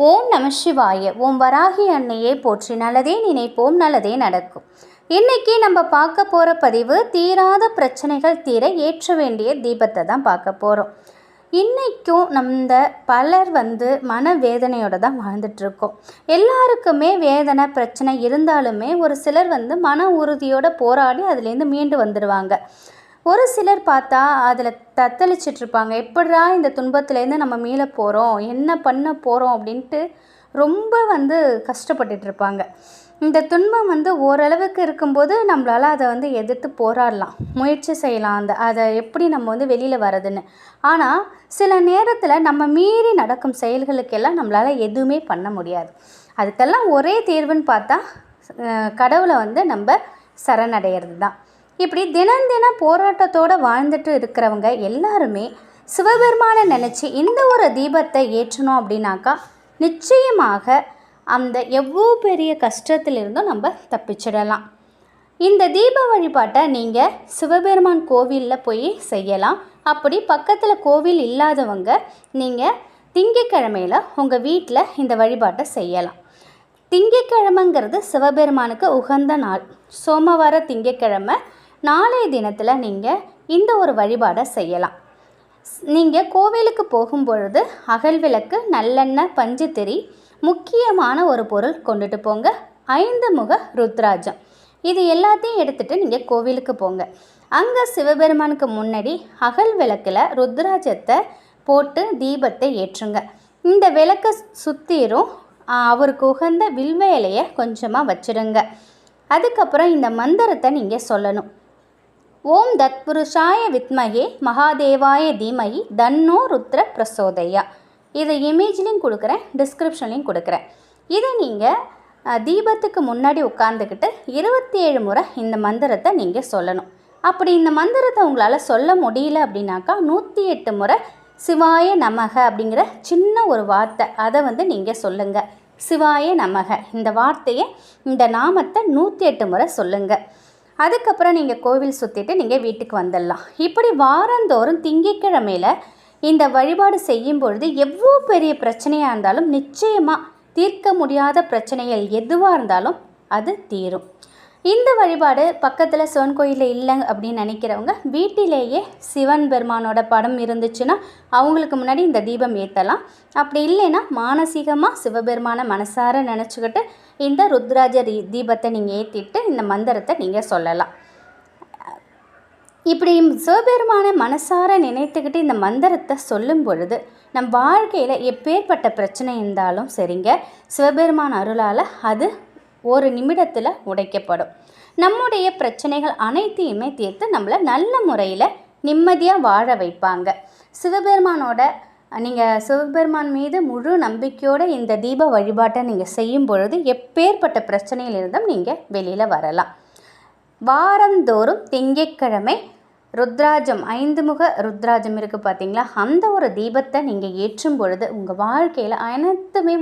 ஓம் நம சிவாய. ஓம் வராகி அன்னையே போற்றி. நல்லதே நினைப்போம், நல்லதே நடக்கும். இன்றைக்கி நம்ம பார்க்க போகிற பதிவு தீராத பிரச்சனைகள் தீர ஏற்ற வேண்டிய தீபத்தை தான் பார்க்க போகிறோம். இன்றைக்கும் நம்ம பலர் மன வேதனையோடு தான் வாழ்ந்துட்டுருக்கோம். எல்லாருக்குமே வேதனை பிரச்சனை இருந்தாலுமே ஒரு சிலர் மன உறுதியோடு போராடி அதுலேருந்து மீண்டு வந்துடுவாங்க. ஒரு சிலர் பார்த்தா அதில் தத்தளிச்சிட்ருப்பாங்க. எப்படா இந்த துன்பத்துலேருந்து நம்ம மீள போகிறோம், என்ன பண்ண போகிறோம் அப்படின்ட்டு ரொம்ப கஷ்டப்பட்டுட்ருப்பாங்க. இந்த துன்பம் ஓரளவுக்கு இருக்கும்போது நம்மளால் அதை எதிர்த்து போராடலாம், முயற்சி செய்யலாம், அதை எப்படி நம்ம வெளியில் வர்றதுன்னு. ஆனால் சில நேரத்தில் நம்ம மீறி நடக்கும் செயல்களுக்கெல்லாம் நம்மளால் எதுவுமே பண்ண முடியாது. அதுக்கெல்லாம் ஒரே தீர்வுன்னு பார்த்தா கடவுளை நம்ம சரணடைகிறது தான். இப்படி தினம் போராட்டத்தோடு வாழ்ந்துட்டு இருக்கிறவங்க எல்லாருமே சிவபெருமானை நினச்சி இந்த ஒரு தீபத்தை ஏற்றணும் அப்படின்னாக்கா நிச்சயமாக அந்த எவ்வளோ பெரிய கஷ்டத்திலிருந்தும் நம்ம தப்பிச்சிடலாம். இந்த தீப வழிபாட்டை நீங்கள் சிவபெருமான் கோவிலில் போய் செய்யலாம். அப்படி பக்கத்தில் கோவில் இல்லாதவங்க நீங்கள் திங்கட்கிழமையில் உங்கள் வீட்டில் இந்த வழிபாட்டை செய்யலாம். திங்கட்கிழமைங்கிறது சிவபெருமானுக்கு உகந்த நாள். சோமவார திங்கட்கிழமை நாளைய தினத்தில் நீங்கள் இந்த ஒரு வழிபாடை செய்யலாம். நீங்கள் கோவிலுக்கு போகும்பொழுது அகல் விளக்கு, நல்லெண்ணெய், பஞ்சுத்திரி, முக்கியமான ஒரு பொருள் கொண்டுட்டு போங்க. 5 முக ருத்ராஜம், இது எல்லாத்தையும் எடுத்துகிட்டு நீங்கள் கோவிலுக்கு போங்க. அங்கே சிவபெருமானுக்கு முன்னாடி அகல் விளக்கில் ருத்ராஜத்தை போட்டு தீபத்தை ஏற்றுங்க. இந்த விளக்கை சுற்றிரும் அவருக்கு உகந்த வில்வ இலையை கொஞ்சமாக வச்சுடுங்க. அதுக்கப்புறம் இந்த மந்திரத்தை நீங்கள் சொல்லணும். ஓம் தத்புருஷாய வித்மகே மகாதேவாய தீமகி தன்னோ ருத்ர பிரசோதயா. இதை இமேஜ்லையும் கொடுக்குறேன், டிஸ்கிரிப்ஷன்லையும் கொடுக்குறேன். இதை நீங்கள் தீபத்துக்கு முன்னாடி உட்காந்துக்கிட்டு 27 முறை இந்த மந்திரத்தை நீங்கள் சொல்லணும். அப்படி இந்த மந்திரத்தை உங்களால் சொல்ல முடியல அப்படின்னாக்கா 108 முறை சிவாய நமக அப்படிங்கிற சின்ன ஒரு வார்த்தை அதை நீங்கள் சொல்லுங்கள். சிவாய நமக இந்த வார்த்தையை, இந்த நாமத்தை 108 முறை சொல்லுங்கள். அதுக்கப்புறம் நீங்கள் கோவில் சுற்றிட்டு நீங்கள் வீட்டுக்கு வந்துடலாம். இப்படி வாரந்தோறும் திங்கட்கிழமையில் இந்த வழிபாடு செய்யும் பொழுது எவ்வளோ பெரிய பிரச்சனையாக இருந்தாலும் நிச்சயமாக தீர்க்க முடியாத பிரச்சனைகள் எதுவாக இருந்தாலும் அது தீரும். இந்த வழிபாடு பக்கத்தில் சிவன் கோயிலில் இல்லை அப்படின்னு நினைக்கிறவங்க வீட்டிலேயே சிவன் பெருமானோட படம் இருந்துச்சுன்னா அவங்களுக்கு முன்னாடி இந்த தீபம் ஏற்றலாம். அப்படி இல்லைன்னா மானசீகமாக சிவபெருமான மனசார நினச்சிக்கிட்டு இந்த ருத்ராஜ தீபத்தை நீங்கள் ஏற்றிட்டு இந்த மந்திரத்தை நீங்கள் சொல்லலாம். இப்படி சிவபெருமான மனசார நினைத்துக்கிட்டு இந்த மந்திரத்தை சொல்லும் பொழுது நம் வாழ்க்கையில் எப்பேற்பட்ட பிரச்சனை இருந்தாலும் சரிங்க, சிவபெருமான அருளால் அது ஒரு நிமிடத்தில் உடைக்கப்படும். நம்முடைய பிரச்சனைகள் அனைத்தையுமே தீர்த்து நம்மளை நல்ல முறையில் நிம்மதியாக வாழ வைப்பாங்க. சிவபெருமான் மீது முழு நம்பிக்கையோடு இந்த தீப வழிபாட்டை நீங்கள் செய்யும் பொழுது எப்பேற்பட்ட பிரச்சனையிலிருந்தும் நீங்கள் வெளியில் வரலாம். வாரந்தோறும் திங்கட்கிழமை ருத்ராஜம் 5 முக ருத்ராஜம் இருக்குது பார்த்தீங்களா, அந்த ஒரு தீபத்தை நீங்கள் ஏற்றும் பொழுது உங்கள் வாழ்க்கையில் அனைத்துமே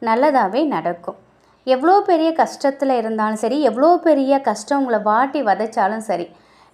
நல்லதாகவே நடக்கும். எவ்வளோ பெரிய கஷ்டத்தில் இருந்தாலும் சரி, எவ்வளோ பெரிய கஷ்டம் உங்களை வாட்டி வதைச்சாலும் சரி,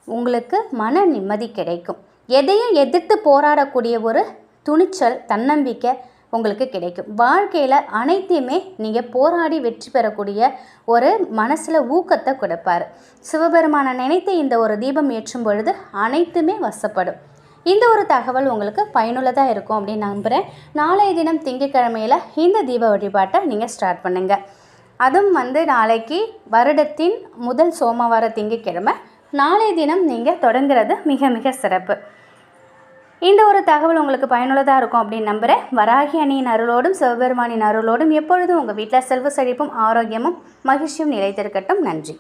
உங்களுக்கு மன நிம்மதி கிடைக்கும். எதையும் எதிர்த்து போராடக்கூடிய ஒரு துணிச்சல், தன்னம்பிக்கை உங்களுக்கு கிடைக்கும். வாழ்க்கையில் அனைத்தையுமே நீங்கள் போராடி வெற்றி பெறக்கூடிய ஒரு மனசில் ஊக்கத்தை கொடுப்பார். சிவபெருமானை நினைத்து இந்த ஒரு தீபம் ஏற்றும் பொழுது அனைத்துமே வசப்படும். இந்த ஒரு தகவல் உங்களுக்கு பயனுள்ளதாக இருக்கும் அப்படின்னு நம்புகிறேன். நாளைய தினம் திங்கட்கிழமையில் இந்த தீப வழிபாட்டை நீங்கள் ஸ்டார்ட் பண்ணுங்கள். அதுவும் நாளைக்கு வருடத்தின் முதல் சோமவார திங்கட்கிழமை, நாளைய தினம் நீங்கள் தொடங்குறது மிக மிக சிறப்பு. இந்த ஒரு தகவல் உங்களுக்கு பயனுள்ளதாக இருக்கும் அப்படின்னு நம்புகிறேன். வராகி அணியின் அருளோடும் சிவபெருமானின் அருளோடும் எப்பொழுதும் உங்கள் வீட்டில் செல்வ செழிப்பும் ஆரோக்கியமும் மகிழ்ச்சியும் நிலைத்திருக்கட்டும். நன்றி.